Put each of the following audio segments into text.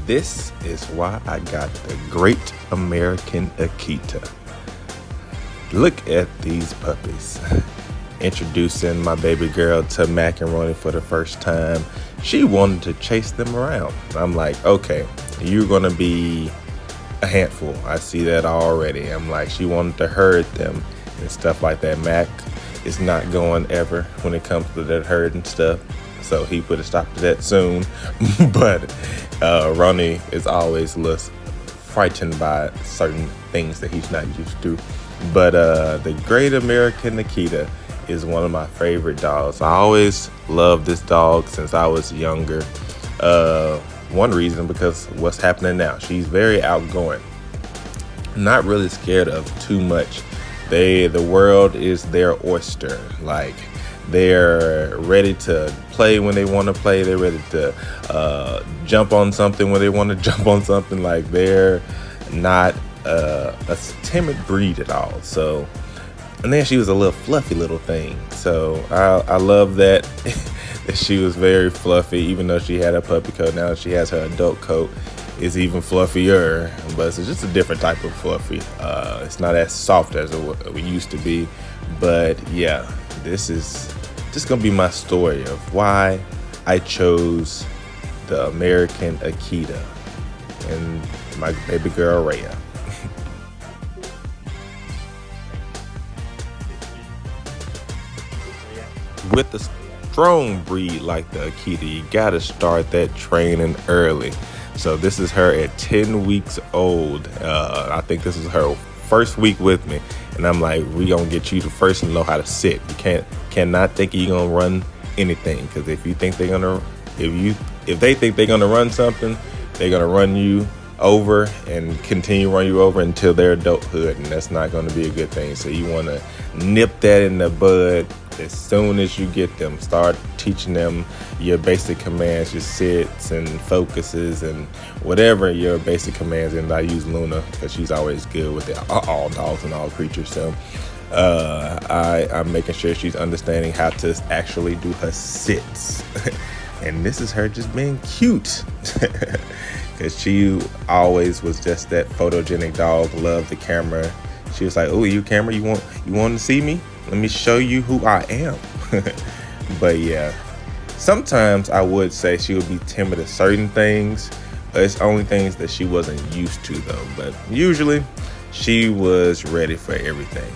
This is why I got the Great American AKITA. Look at these puppies. Introducing my baby girl to macaroni for the first time. She wanted to chase them around. I'm like, okay, you're gonna be a handful. I see that already. I'm like, she wanted to herd them and stuff like that. Mac is not going ever when it comes to that herd and stuff. So he put a stop to that soon. But Ronnie is always a little frightened by certain things that he's not used to. But the Great American AKITA is one of my favorite dogs. I always loved this dog since I was younger. One reason, because what's happening now, she's very outgoing, not really scared of too much. The world is their oyster. Like, they're ready to play when they want to play. They're ready to jump on something when they want to jump on something. Like, they're not a timid breed at all. So, and then she was a little fluffy little thing. So I love that that she was very fluffy, even though she had a puppy coat. Now she has her adult coat. It's even fluffier, but it's just a different type of fluffy. It's not as soft as it used to be. But yeah, this is just gonna be my story of why I chose the American AKITA and my baby girl REYA. With a strong breed like the AKITA, you gotta start that training early. So this is her at 10 weeks old. I think this is her first week with me, and I'm like, we gonna get you to first know how to sit. You cannot think you're gonna run anything, because if they think they're gonna run something, they're gonna run you over and continue run you over until their adulthood, and that's not going to be a good thing. So you want to nip that in the bud as soon as you get them. Start teaching them your basic commands, your sits and focuses and whatever your basic commands. And I use Luna because she's always good with all dogs and all creatures. So I'm making sure she's understanding how to actually do her sits. And this is her just being cute. Because she always was just that photogenic dog, loved the camera. She was like, oh, you camera, you want to see me? Let me show you who I am. But yeah, sometimes I would say she would be timid at certain things. It's only things that she wasn't used to though. But usually she was ready for everything.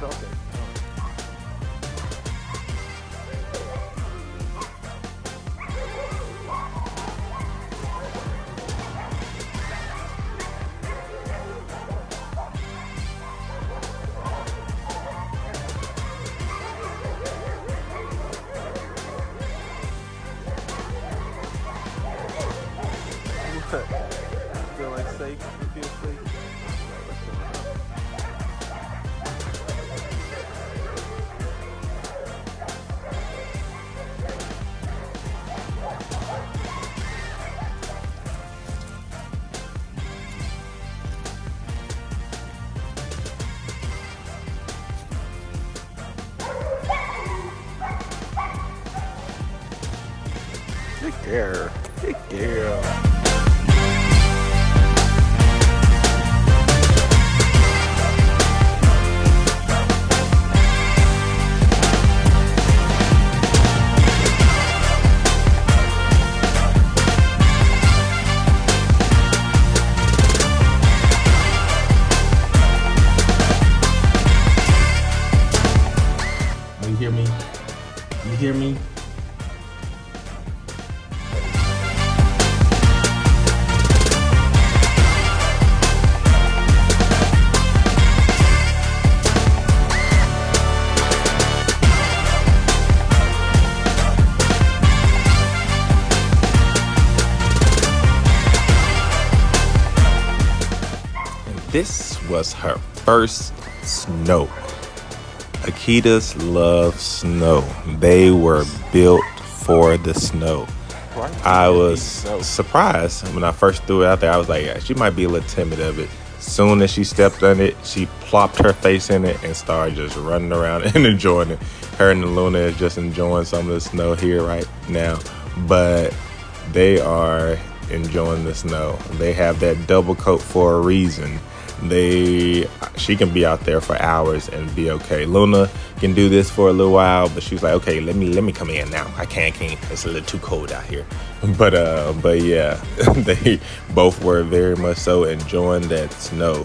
Okay. What? Feel like safe? You feel safe? What's going on? Good girl. Good girl. You hear me? You hear me? This was her first snow. AKITAs love snow. They were built for the snow. I was surprised when I first threw it out there. I was like, yeah, she might be a little timid of it. Soon as she stepped on it, she plopped her face in it and started just running around and enjoying it. Her and Luna is just enjoying some of the snow here right now. But they are enjoying the snow. They have that double coat for a reason. She can be out there for hours and be okay. Luna can do this for a little while, but she's like, okay, let me come in now. I can't. It's a little too cold out here. But yeah, they both were very much so enjoying that snow.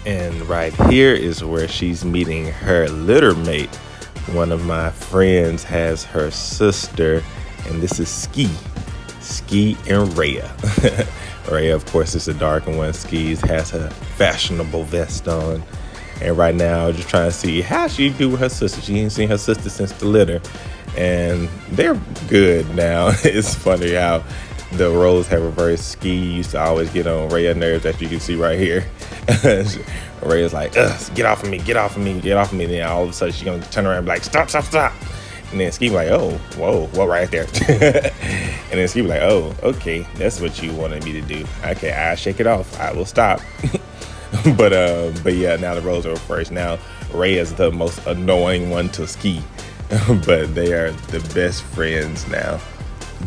And right here is where she's meeting her litter mate. One of my friends has her sister, and this is Ski and REYA. REYA, of course, is the dark one. Ski has her fashionable vest on. And right now, just trying to see how she do with her sister. She ain't seen her sister since the litter. And they're good now. It's funny how the roles have reversed. Ski used to always get on REYA nerves, as you can see right here. REYA's like, get off of me, get off of me, get off of me. And then all of a sudden she's gonna turn around and be like, stop. And then Ski like, oh, whoa, right there. And then Ski like, oh, okay, that's what you wanted me to do. Okay, I'll shake it off. I will stop. But yeah, now the roles are reversed. Now REYA is the most annoying one to Ski. But they are the best friends now.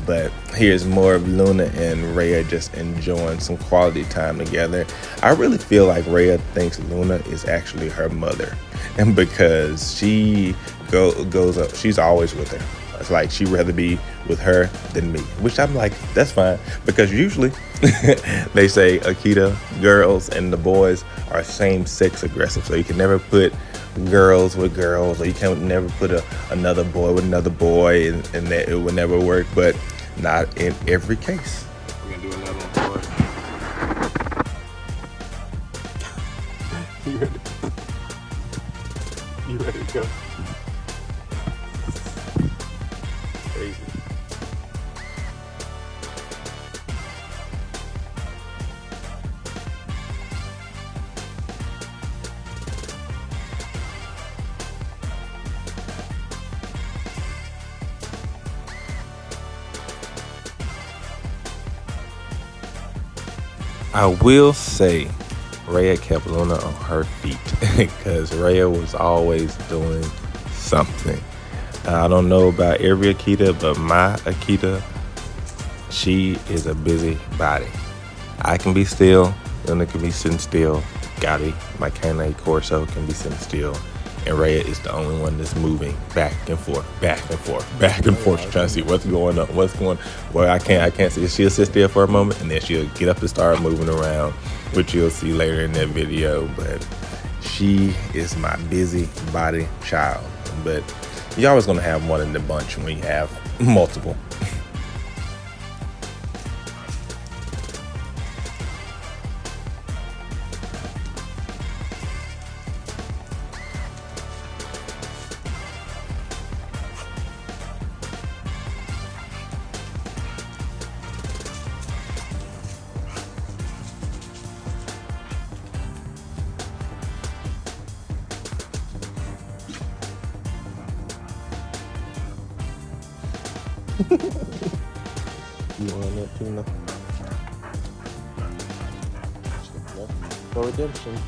But here's more of Luna and REYA just enjoying some quality time together. I really feel like REYA thinks Luna is actually her mother, and because she goes up, she's always with her. It's like she'd rather be with her than me, which I'm like, that's fine, because usually they say AKITA girls and the boys are same-sex aggressive, so you can never put girls with girls, or you can never put another boy with another boy, and that it would never work. But not in every case. We're gonna do another one for it. You ready? You ready to go? Crazy. I will say REYA kept Luna on her feet because REYA was always doing something. I don't know about every AKITA, but my AKITA, she is a busy body. I can be still, Luna can be sitting still. Gotti, my canine Corso, can be sitting still. And REYA is the only one that's moving back and forth, trying to see what's going on, well, I can't see. She'll sit still for a moment, and then she'll get up and start moving around, which you'll see later in that video. But she is my busy body child. But you're always gonna have one in the bunch when you have multiple. You want that tuna? For redemption.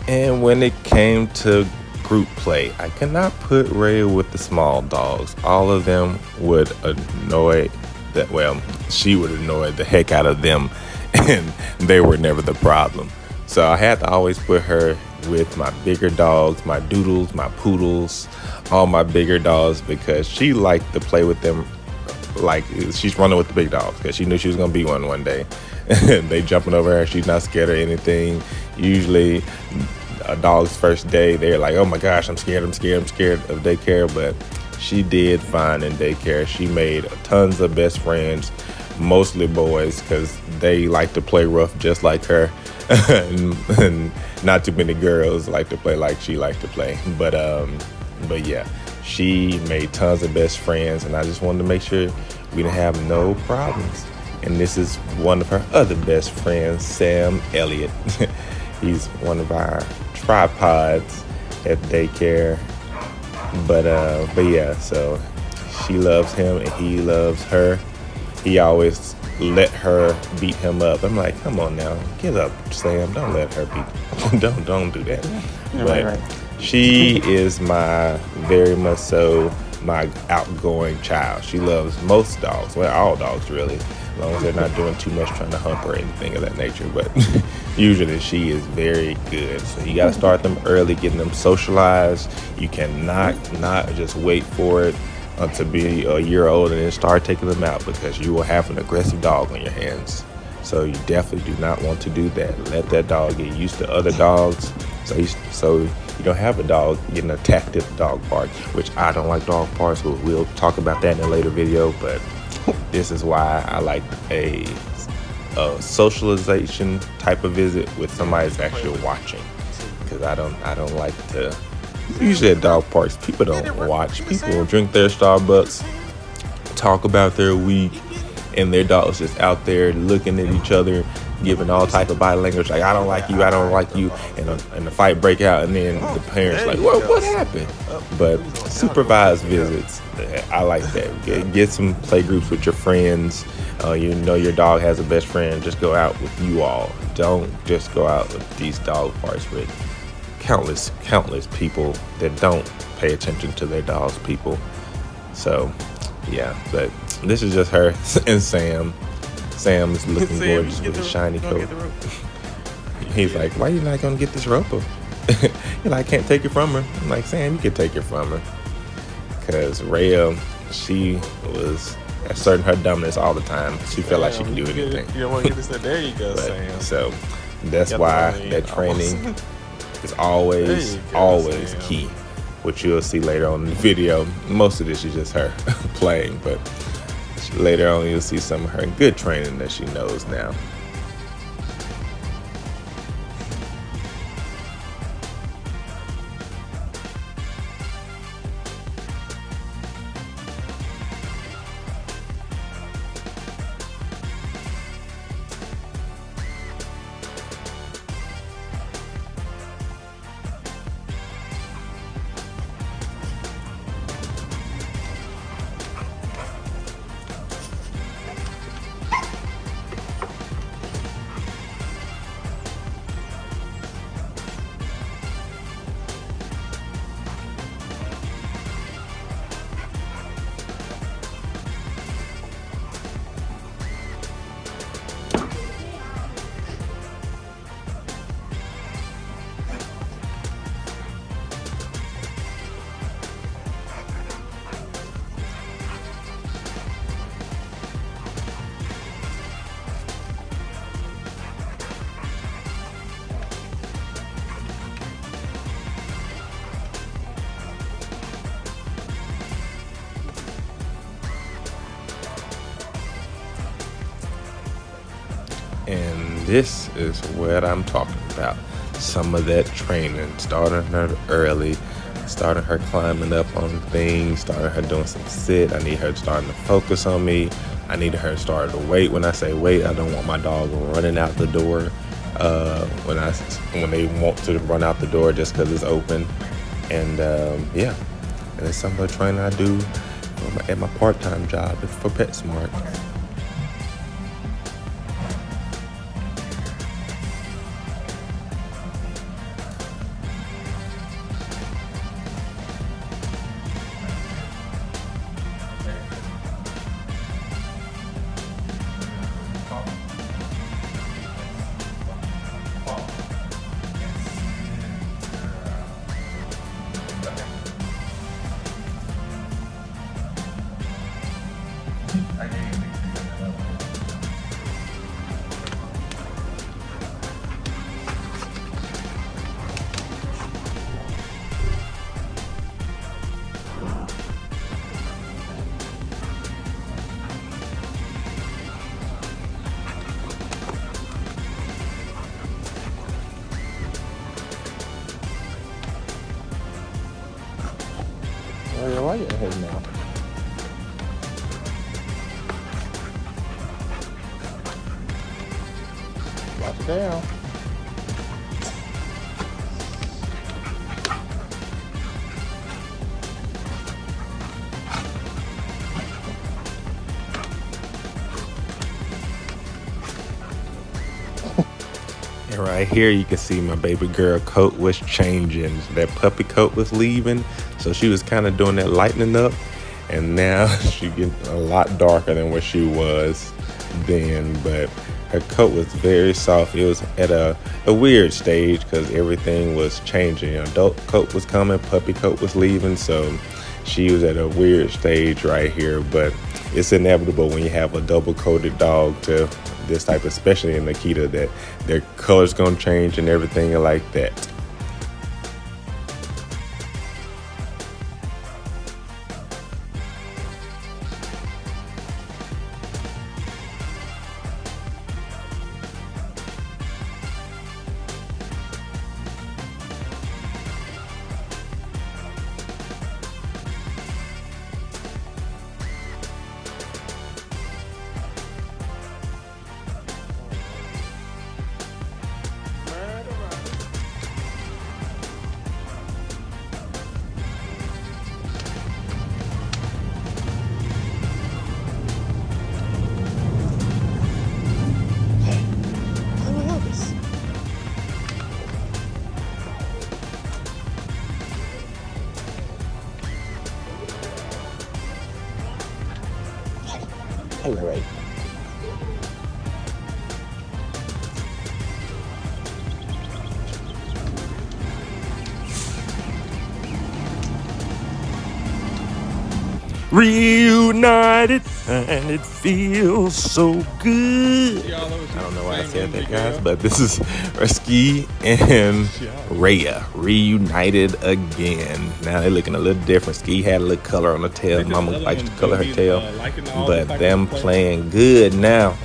And when it came to group play, I cannot put REYA with the small dogs. All of them would annoy she would annoy the heck out of them, and they were never the problem. So I had to always put her with my bigger dogs, my doodles, my poodles, all my bigger dogs, because she liked to play with them like she's running with the big dogs, because she knew she was going to be one day. They jumping over her. She's not scared of anything. Usually a dog's first day, they're like, oh my gosh, I'm scared of daycare. But she did fine in daycare. She made tons of best friends, mostly boys, because they like to play rough just like her. and not too many girls like to play like she liked to play. But yeah, she made tons of best friends, and I just wanted to make sure we didn't have no problems. And this is one of her other best friends, Sam Elliott. He's one of our tripods at daycare. But yeah, so she loves him and he loves her. He always let her beat him up. I'm like, come on now, get up, Sam. Don't let her beat. don't do that. Yeah, but right. she is my very much so my outgoing child. She loves most dogs, well, all dogs really, as long as they're not doing too much trying to hump or anything of that nature. But usually she is very good. So you got to start them early, getting them socialized. You cannot not just wait for it to be a year old and then start taking them out, because you will have an aggressive dog on your hands. So you definitely do not want to do that. Let that dog get used to other dogs. So you don't have a dog getting attacked at the dog park, which I don't like dog parks. We'll talk about that in a later video. But this is why I like a socialization type of visit with somebody that's actually watching, because I don't like to. Usually at dog parks, people don't watch. People will drink their Starbucks, talk about their week, and their dog's just out there looking at each other, giving all type of body language, like I don't like you, and the fight break out, and then the parents like, what happened? But supervised visits, I like that. Get some play groups with your friends. You know your dog has a best friend. Just go out with you all. Don't just go out with these dog parks with countless people that don't pay attention to their dogs' people. So yeah, but this is just her and Sam. Sam is looking gorgeous with his shiny coat. He's like, why are you not gonna get this rope? He's like, I can't take it from her. I'm like, Sam, you can take it from her. Because Rhea, she was asserting her dominance all the time. She felt like she could do anything. You don't want to get this? There you go, Sam. So that's why that training is always key, which you'll see later on in the video. Most of this is just her playing, but later on you'll see some of her good training that she knows now. And this is what I'm talking about. Some of that training, starting her early, starting her climbing up on things, starting her doing some sit. I need her starting to focus on me. I need her starting to wait. When I say wait, I don't want my dog running out the door when they want to run out the door just because it's open. And yeah, and it's some of the training I do at my part-time job for PetSmart. Why are you ahead now? Watch it down. And right here, you can see my baby girl coat was changing. That puppy coat was leaving, so she was kind of doing that lightening up. And now she getting a lot darker than what she was then. But her coat was very soft. It was at a weird stage because everything was changing. Adult coat was coming, puppy coat was leaving, so she was at a weird stage right here. But it's inevitable when you have a double coated dog to this type, especially in AKITA, that their color's gonna change and everything like that. Hello, Ray. Reunited, and it feels so good. I don't know why I said that, guys, but this is Ski and REYA reunited again. Now they're looking a little different. Ski had a little color on her tail. Mama likes to color her tail, but them playing good now.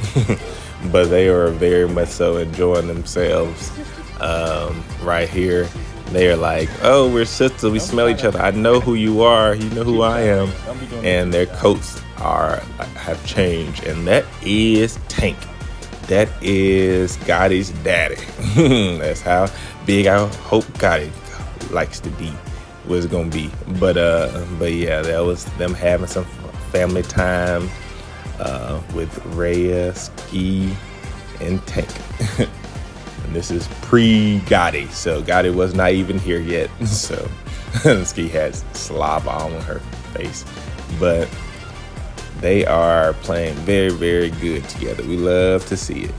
But they are very much so enjoying themselves right here. They're like, oh, we're sisters, we smell each other. I know who you are, you know who I am. And their coats have changed. And that is Tank. That is Gotti's daddy. That's how big I hope Gotti likes to be, was gonna be. But yeah, that was them having some family time with REYA, Ski, and Tank. And this is pre-Gotti, so Gotti was not even here yet. So Ski had slob on her face, but they are playing very, very good together. We love to see it.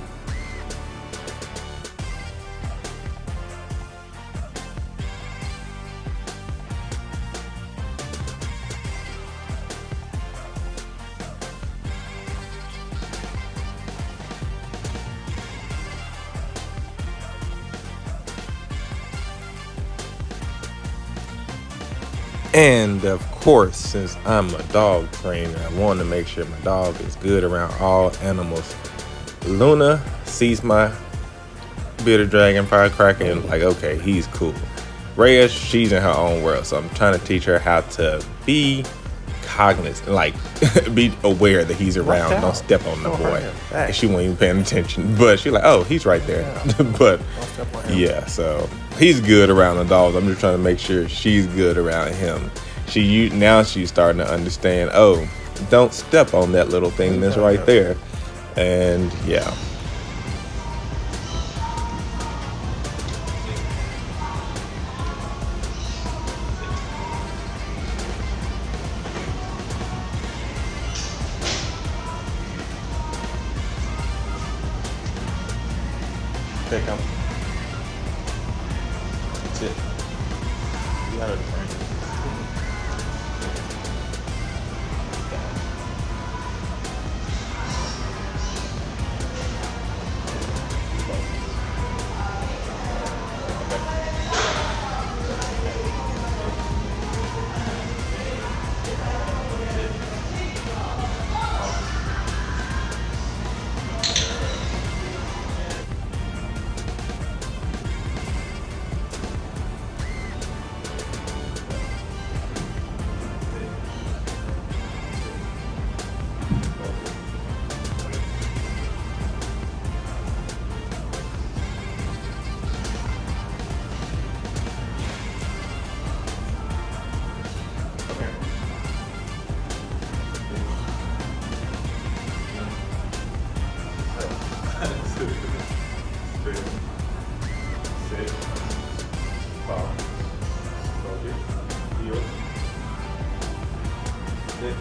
And of course, since I'm a dog trainer, I want to make sure my dog is good around all animals. Luna sees my bearded dragon firecracker and like, okay, he's cool. REYA, she's in her own world, so I'm trying to teach her how to be cognizant, like be aware that he's around. Don't step on the boy. And she wasn't even paying attention, but she's like, oh, he's right there. But yeah, so he's good around the dogs. I'm just trying to make sure she's good around him. Now she's starting to understand, oh, don't step on that little thing that's right there. And yeah. Okay, come. That's it. You got it. it.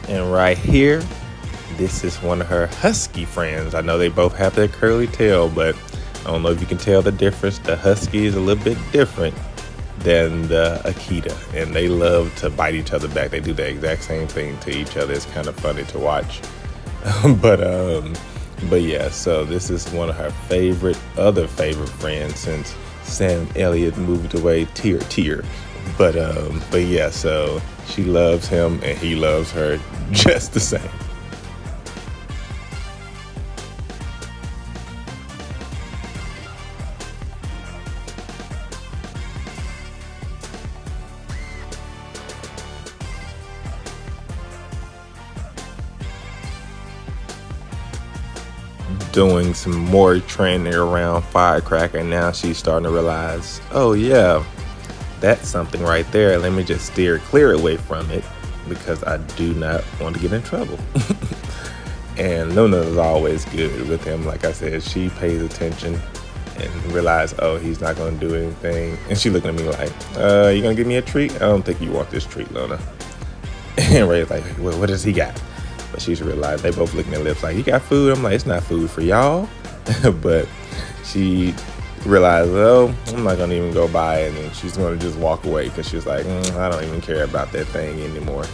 And right here, this is one of her husky friends. I know they both have their curly tail, but I don't know if you can tell the difference. The husky is a little bit different than the AKITA, and they love to bite each other back. They do the exact same thing to each other. It's kind of funny to watch. but yeah, so this is one of her other favorite friends since Sam Elliott moved away. Tear. But yeah, so she loves him and he loves her just the same. Doing some more training around Firecracker. Now she's starting to realize, oh yeah, that's something right there. Let me just steer clear away from it because I do not want to get in trouble. And Luna is always good with him. Like I said, she pays attention and realize, oh, he's not going to do anything. And she looking at me like, you going to give me a treat? I don't think you want this treat, Luna. And Ray's like, well, what does he got? But she's realized they both looking at lips like, you got food? I'm like, it's not food for y'all. But she realized, oh, I'm not going to even go buy it. And she's going to just walk away because she's like, I don't even care about that thing anymore.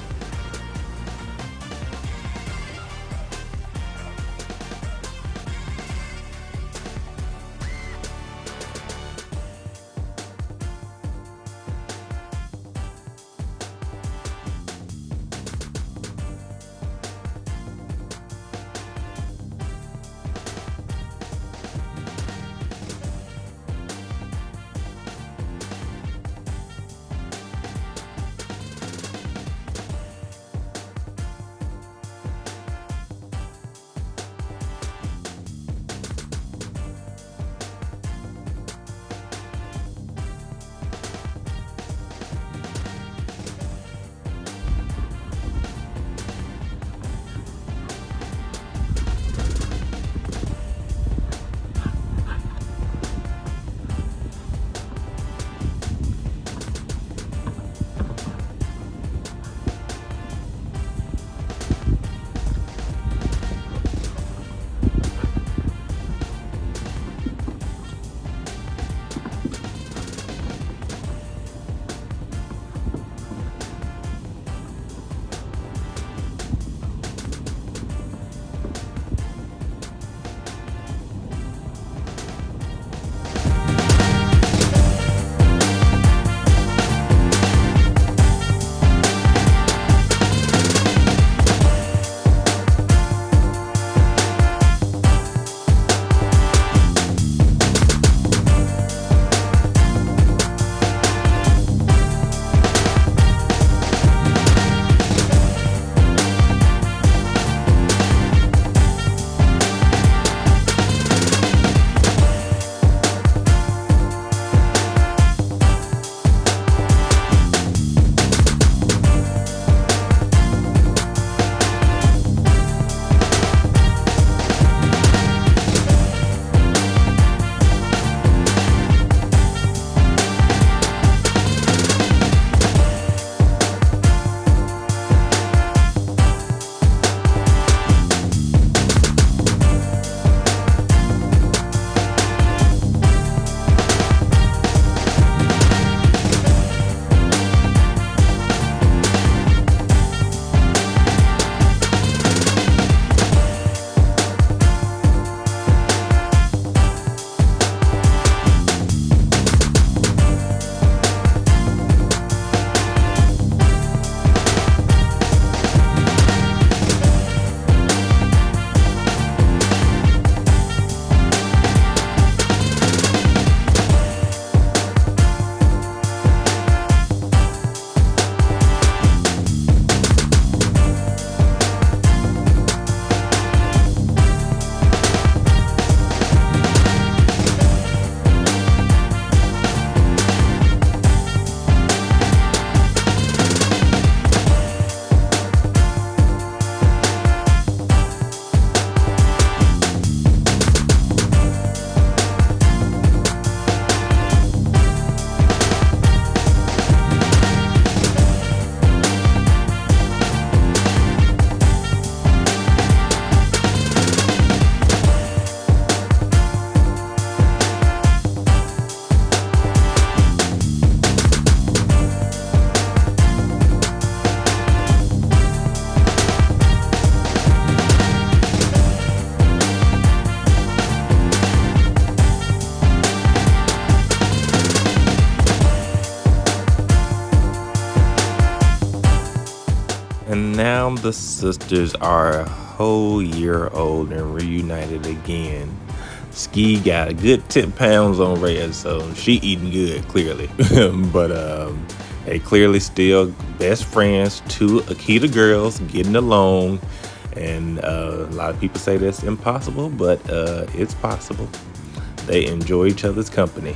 And now the sisters are a whole year old and reunited again. Ski got a good 10 pounds on REYA, so she eating good, clearly. But they clearly still best friends, two AKITA girls getting along. And a lot of people say that's impossible, but it's possible. They enjoy each other's company.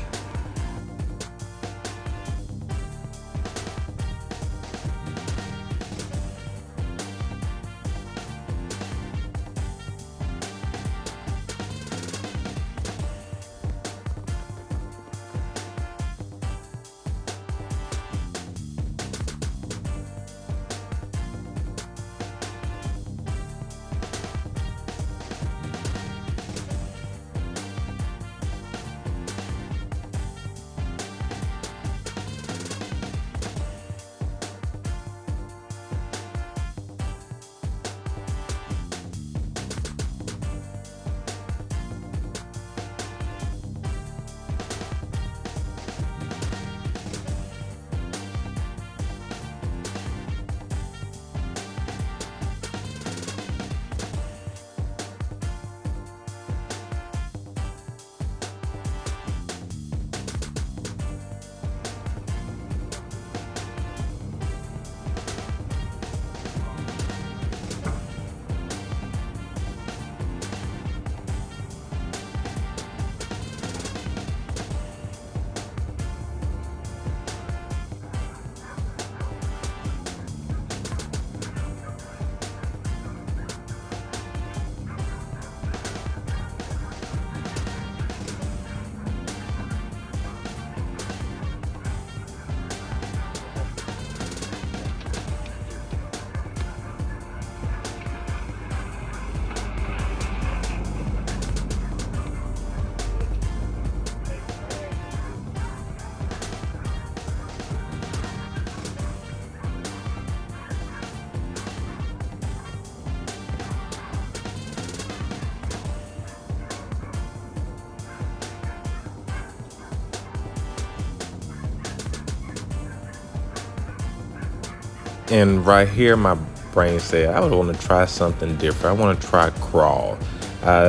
And right here, my brain said, I would want to try something different. I want to try crawl.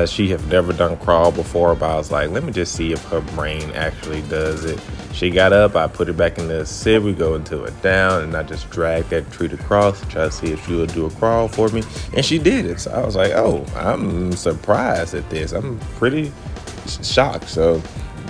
She have never done crawl before, but I was like, let me just see if her brain actually does it. She got up, I put her back in the sit, we go into a down, and I just dragged that treat across to try to see if she would do a crawl for me. And she did it. So I was like, oh, I'm surprised at this. I'm pretty shocked. So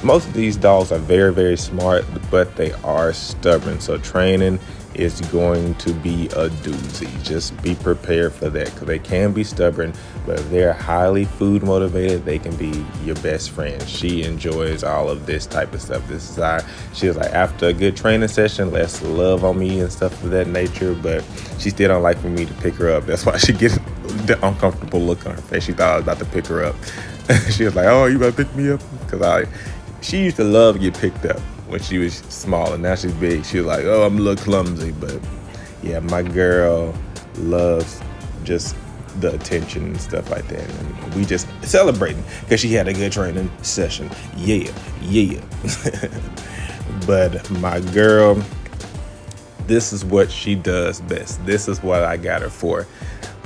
most of these dogs are very, very smart, but they are stubborn. So training is going to be a doozy. Just be prepared for that, because they can be stubborn, but if they're highly food motivated, they can be your best friend. She enjoys all of this type of stuff. She was like, after a good training session, less love on me and stuff of that nature, but she still don't like for me to pick her up. That's why she gets the uncomfortable look on her face. She thought I was about to pick her up. She was like, oh, you about to pick me up? Because she used to love to get picked up when she was small, and now she's big. She was like, oh, I'm a little clumsy. But yeah, my girl loves just the attention and stuff like that. And we just celebrating because she had a good training session. Yeah. But my girl, this is what she does best. This is what I got her for.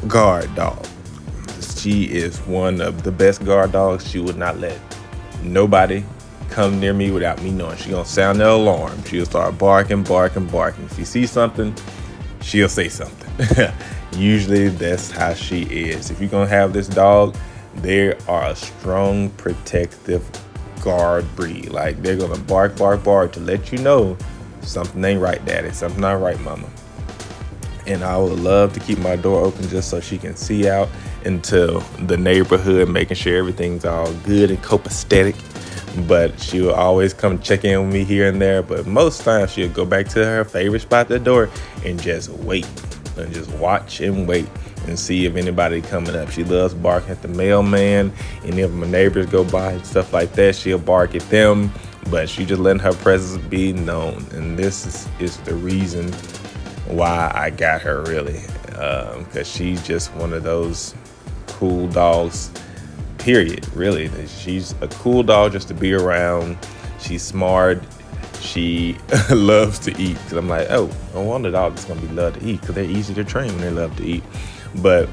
Guard dog. She is one of the best guard dogs. She would not let nobody come near me without me knowing. She gonna sound the alarm. She'll start barking. If you see something, she'll say something. Usually that's how she is. If you're gonna have this dog, they are a strong, protective guard breed. Like, they're gonna bark to let you know something ain't right, daddy, something not right, mama. And I would love to keep my door open just so she can see out into the neighborhood, making sure everything's all good and copacetic. But she will always come check in with me here and there. But most times she'll go back to her favorite spot at the door and just wait, and just watch and wait and see if anybody coming up. She loves barking at the mailman, and if my neighbors go by and stuff like that, she'll bark at them. But she just letting her presence be known. And this is the reason why I got her, really, because she's just one of those cool dogs, period. Really, she's a cool dog just to be around. She's smart. she loves to eat. Because I'm like, oh, no wonder dogs going to be love to eat, because they're easy to train when they love to eat. But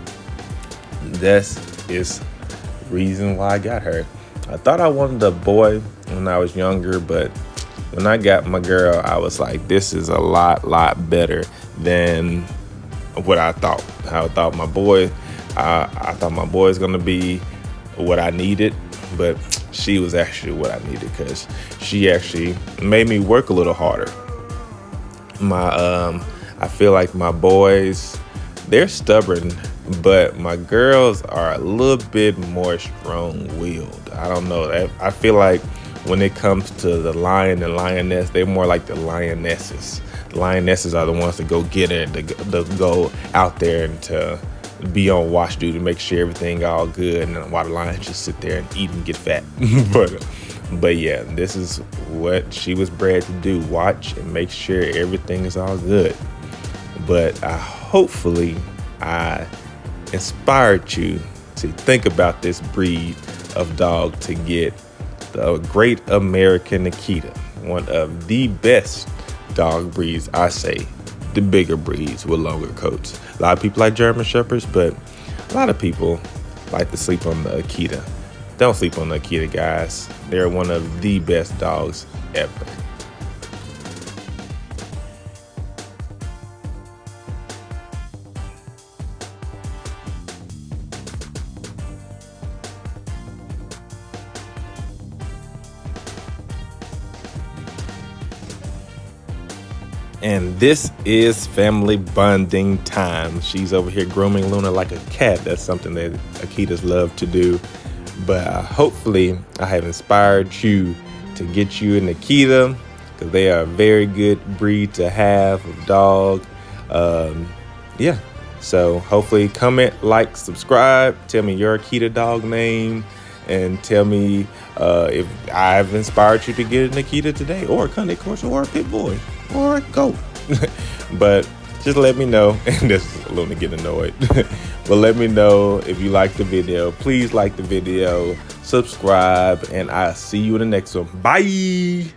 that's is reason why I got her. I thought I wanted a boy when I was younger, but when I got my girl, I was like, this is a lot better than what I thought. I thought my boy was gonna be what I needed, but she was actually what I needed, because she actually made me work a little harder. I feel like my boys, they're stubborn, but my girls are a little bit more strong-willed. I don't know. I feel like when it comes to the lion and lioness, they're more like the lionesses. The lionesses are the ones that go get it, to go out there and to be on watch duty, make sure everything all good, and then while the lions just sit there and eat and get fat. But yeah, this is what she was bred to do: watch and make sure everything is all good. But hopefully I inspired you to think about this breed of dog, to get the Great American AKITA, one of the best dog breeds. I say the bigger breeds with longer coats. A lot of people like German Shepherds, but a lot of people like to sleep on the AKITA. Don't sleep on the AKITA, guys. They're one of the best dogs ever. And this is family bonding time. She's over here grooming Luna like a cat. That's something that AKITAs love to do. But hopefully I have inspired you to get you an AKITA, because they are a very good breed to have of dog. Yeah. So hopefully comment, like, subscribe. Tell me your AKITA dog name, and tell me if I've inspired you to get an AKITA today, or a Conde Corso, or a Pit Boy, or a goat. But just let me know. And that's Luna get annoyed. But let me know if you like the video. Please like the video, subscribe, and I'll see you in the next one. Bye.